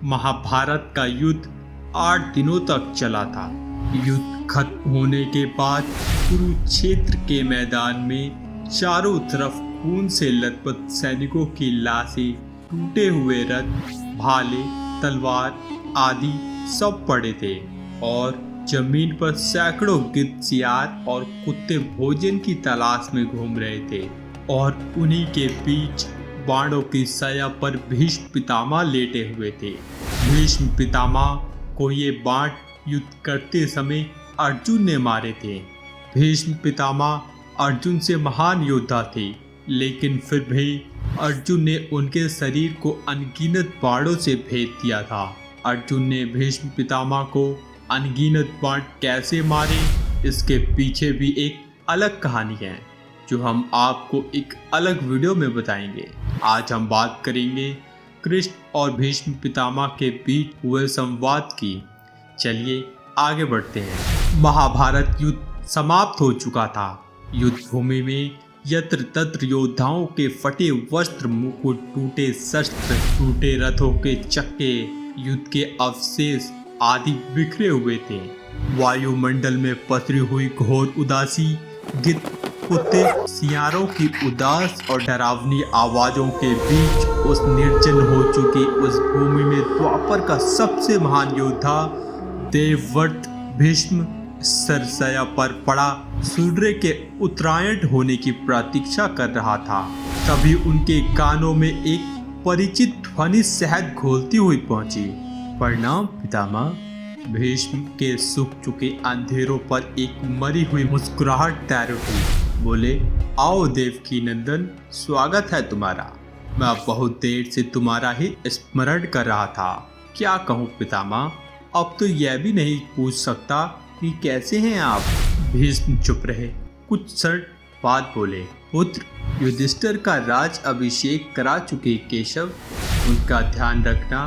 महाभारत का युद्ध 8 दिनों तक चला था। युद्ध खत्म होने के बाद कुरुक्षेत्र के मैदान में चारों तरफ खून से लथपथ सैनिकों की लाशें, टूटे हुए रथ, भाले, तलवार आदि सब पड़े थे और जमीन पर सैकड़ों गिद्ध, सियार और कुत्ते भोजन की तलाश में घूम रहे थे और उन्हीं के बीच बाणों की सया पर भीष्म पितामह लेटे हुए थे। भीष्म पितामह को ये बाण युद्ध करते समय अर्जुन ने मारे थे। भीष्म पितामह अर्जुन से महान योद्धा थे, लेकिन फिर भी अर्जुन ने उनके शरीर को अनगिनत बाणों से भेद दिया था। अर्जुन ने भीष्म पितामह को अनगिनत बाण कैसे मारे, इसके पीछे भी एक अलग कहानी है जो हम आपको एक अलग वीडियो में बताएंगे। आज हम बात करेंगे कृष्ण और भीष्म पितामह के बीच हुए संवाद की। चलिए आगे बढ़ते हैं। महाभारत युद्ध समाप्त हो चुका था। युद्ध भूमि में यत्र तत्र योद्धाओं के फटे वस्त्र, मुकुट, टूटे शस्त्र, टूटे रथों के चक्के, युद्ध के अवशेष आदि बिखरे हुए थे। वायुमंडल में पसरी हुई घोर उदासी, गिद्ध, कुत्ते, सियारों की उदास और डरावनी आवाजों के बीच उस निर्जन हो चुकी उस भूमि में द्वापर का सबसे महान योद्धा देवव्रत भीष्म सरसया पर पड़ा सूर्य के उत्तरायण होने की प्रतीक्षा कर रहा था। तभी उनके कानों में एक परिचित ध्वनि शहद घोलती हुई पहुंची। प्रणाम पितामह। भीष्म के सूख चुके अंधेरों पर एक मरी हुई मुस्कुराहट तैर उठी। बोले, आओ देवकी नंदन, स्वागत है तुम्हारा। मैं बहुत देर से तुम्हारा ही स्मरण कर रहा था। क्या कहूँ पितामह, अब तो यह भी नहीं पूछ सकता कि कैसे हैं आप। भीष्म चुप रहे। कुछ क्षण बाद बोले, पुत्र युधिष्ठिर का राज अभिषेक करा चुके केशव, उनका ध्यान रखना।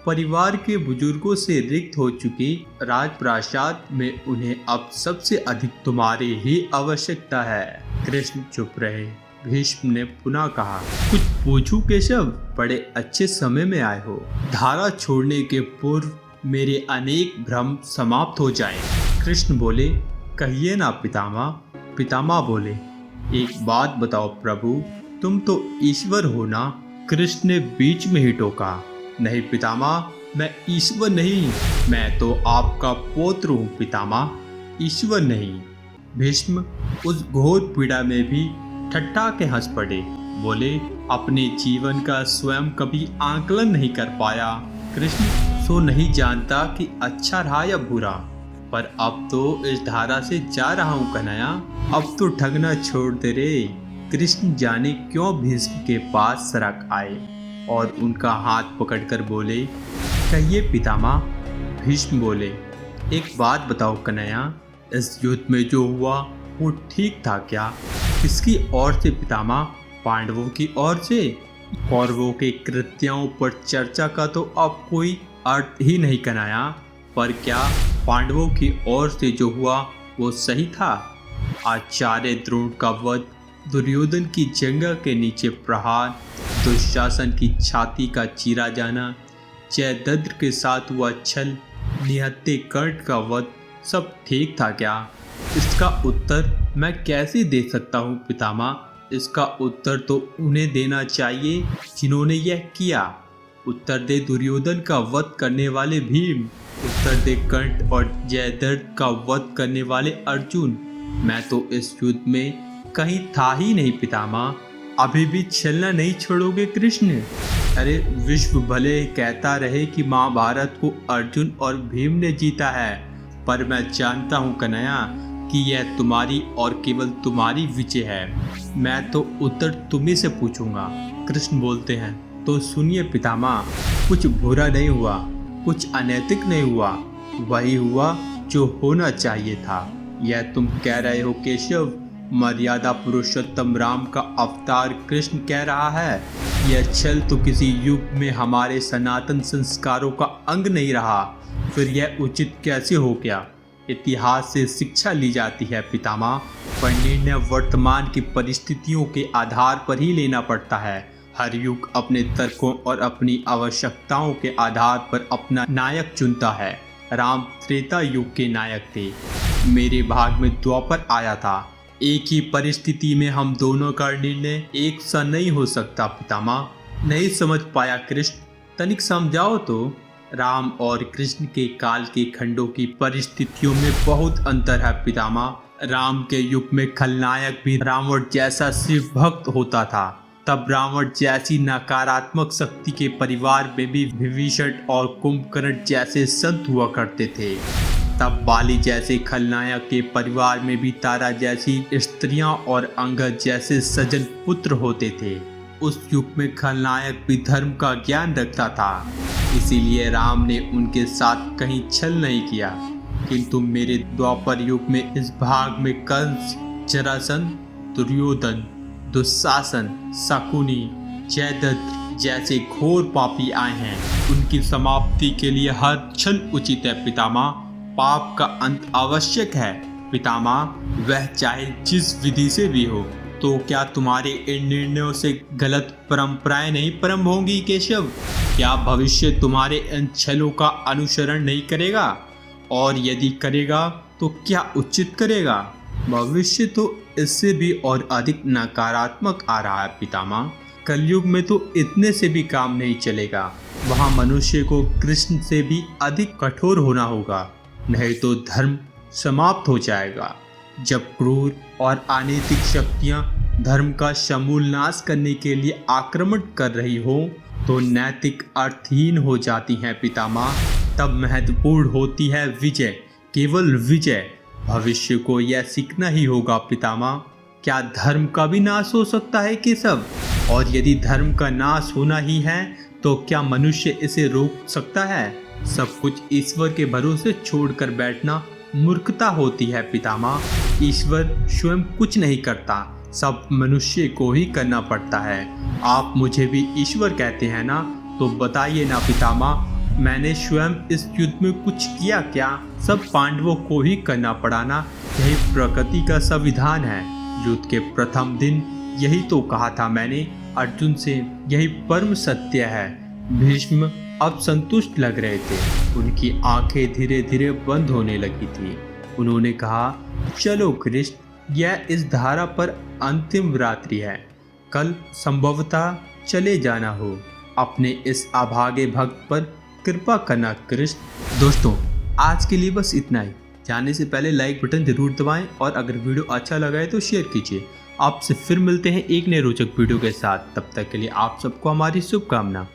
परिवार के बुजुर्गों से रिक्त हो चुकी राजप्रासाद में उन्हें अब सबसे अधिक तुम्हारी ही आवश्यकता है। कृष्ण चुप रहे। भीष्म ने पुनः कहा, कुछ पूछूं केशव? बड़े अच्छे समय में आए हो। धारा छोड़ने के पूर्व मेरे अनेक भ्रम समाप्त हो जाएं। कृष्ण बोले, कहिए ना पितामह। पितामह बोले, एक बात बताओ प्रभु, तुम तो ईश्वर हो ना? कृष्ण ने बीच में ही टोका, नहीं पितामह, मैं ईश्वर नहीं, मैं तो आपका पौत्र हूँ पितामह, ईश्वर नहीं। भीष्म उस घोर पीड़ा में भी ठट्ठा के हंस पड़े। बोले, अपने जीवन का स्वयं कभी आकलन नहीं कर पाया कृष्ण, सो नहीं जानता कि अच्छा रहा या बुरा। पर अब तो इस धारा से जा रहा हूँ कन्हैया, अब तो ठगना छोड़ दे रे। कृष्ण जाने क्यों भीष्म के पास सरक आए और उनका हाथ पकड़कर बोले, कहिए पितामह। भीष्म बोले, एक बात बताओ कन्हैया, इस युद्ध में जो हुआ वो ठीक था क्या? किसकी ओर से पितामह? पांडवों की ओर से? कौरवों के कृत्यों पर चर्चा का तो अब कोई अर्थ ही नहीं कन्हैया, पर क्या पांडवों की ओर से जो हुआ वो सही था? आचार्य द्रोण का वध, दुर्योधन की जंघा के नीचे प्रहार, दुशासन की छाती का चीरा जाना, जयद्रथ के साथ हुआ छल, निहत्थे कर्ण का वध, सब ठीक था क्या? इसका उत्तर मैं कैसे दे सकता हूँ पितामह? इसका उत्तर तो उन्हें देना चाहिए जिन्होंने यह किया। उत्तर दे दुर्योधन का वध करने वाले भीम, उत्तर दे कर्ण और जयद्रथ का वध करने वाले अर्जुन। मैं तो इस युद्ध में कहीं था ही नहीं पितामह। अभी भी छलना नहीं छोड़ोगे कृष्ण? अरे विश्व भले कहता रहे कि महाभारत को अर्जुन और भीम ने जीता है, पर मैं जानता हूँ कन्हैया कि यह तुम्हारी और केवल तुम्हारी विजय है। मैं तो उत्तर तुम्ही से पूछूंगा। कृष्ण बोलते हैं, तो सुनिए पितामह, कुछ बुरा नहीं हुआ, कुछ अनैतिक नहीं हुआ, वही हुआ जो होना चाहिए था। यह तुम कह रहे हो केशव? मर्यादा पुरुषोत्तम राम का अवतार कृष्ण कह रहा है। यह छल तो किसी युग में हमारे सनातन संस्कारों का अंग नहीं रहा, फिर यह उचित कैसे हो गया? इतिहास से शिक्षा ली जाती है पितामह, पर निर्णय वर्तमान की परिस्थितियों के आधार पर ही लेना पड़ता है। हर युग अपने तर्कों और अपनी आवश्यकताओं के आधार पर अपना नायक चुनता है। राम त्रेता युग के नायक थे। मेरे भाग में द्वापर आया था। एक ही परिस्थिति में हम दोनों का निर्णय एक सा नहीं हो सकता पितामह। नहीं समझ पाया कृष्ण, तनिक समझाओ तो। राम और कृष्ण के काल के खंडों की परिस्थितियों में बहुत अंतर है पितामह। राम के युग में खलनायक भी रावण जैसा शिव भक्त होता था। तब रावण जैसी नकारात्मक शक्ति के परिवार में भी विभीषण और कुंभकर्ण जैसे संत हुआ करते थे। तब बाली जैसे खलनायक के परिवार में भी तारा जैसी स्त्रियां और अंगद जैसे सज्जन पुत्र होते थे। उस युग में खलनायक भी धर्म का ज्ञान रखता था, इसीलिए राम ने उनके साथ कहीं छल नहीं किया। किंतु मेरे द्वापर युग में इस भाग में कंस, जरासंध, दुर्योधन, दुशासन, शकुनी, जयद्रथ जैसे घोर पापी आए हैं। उनकी समाप्ति के लिए हर क्षण उचित है पितामह। पाप का अंत आवश्यक है पितामह, वह चाहे जिस विधि से भी हो। तो क्या तुम्हारे इन निर्णयों से गलत परंपराएं नहीं प्रारंभ होंगी केशव? क्या भविष्य तुम्हारे इन छलों का अनुसरण नहीं करेगा? और यदि करेगा तो क्या उचित करेगा? भविष्य तो इससे भी और अधिक नकारात्मक आ रहा है पितामह। कलयुग में तो इतने से भी काम नहीं चलेगा। वहाँ मनुष्य को कृष्ण से भी अधिक कठोर होना होगा, नहीं तो धर्म समाप्त हो जाएगा। जब क्रूर और अनैतिक शक्तियां धर्म का समूल नाश करने के लिए आक्रमण कर रही हो तो नैतिक अर्थहीन हो जाती हैं पितामह। तब महत्वपूर्ण होती है विजय, केवल विजय। भविष्य को यह सीखना ही होगा पितामह। क्या धर्म का भी नाश हो सकता है केशव? और यदि धर्म का नाश होना ही है तो क्या मनुष्य इसे रोक सकता है? सब कुछ ईश्वर के भरोसे छोड़कर बैठना मूर्खता होती है पितामह। ईश्वर स्वयं कुछ नहीं करता, सब मनुष्य को ही करना पड़ता है। आप मुझे भी ईश्वर कहते हैं ना, तो बताइए ना पितामह, मैंने स्वयं इस युद्ध में कुछ किया क्या? सब पांडवों को ही करना पड़ा ना। यही प्रकृति का संविधान है। युद्ध के प्रथम दिन यही तो कहा था मैंने अर्जुन से, यही परम सत्य है। भीष्म अब संतुष्ट लग रहे थे। उनकी आंखें धीरे धीरे बंद होने लगी थी। उन्होंने कहा, चलो कृष्ण, यह इस धारा पर अंतिम रात्रि है। कल संभवतः चले जाना हो। अपने इस अभागे भक्त पर कृपा करना कृष्ण। दोस्तों, आज के लिए बस इतना ही। जाने से पहले लाइक बटन जरूर दबाएं और अगर वीडियो अच्छा लगा है तो शेयर कीजिए। आपसे फिर मिलते हैं एक नए रोचक वीडियो के साथ। तब तक के लिए आप सबको हमारी शुभकामना।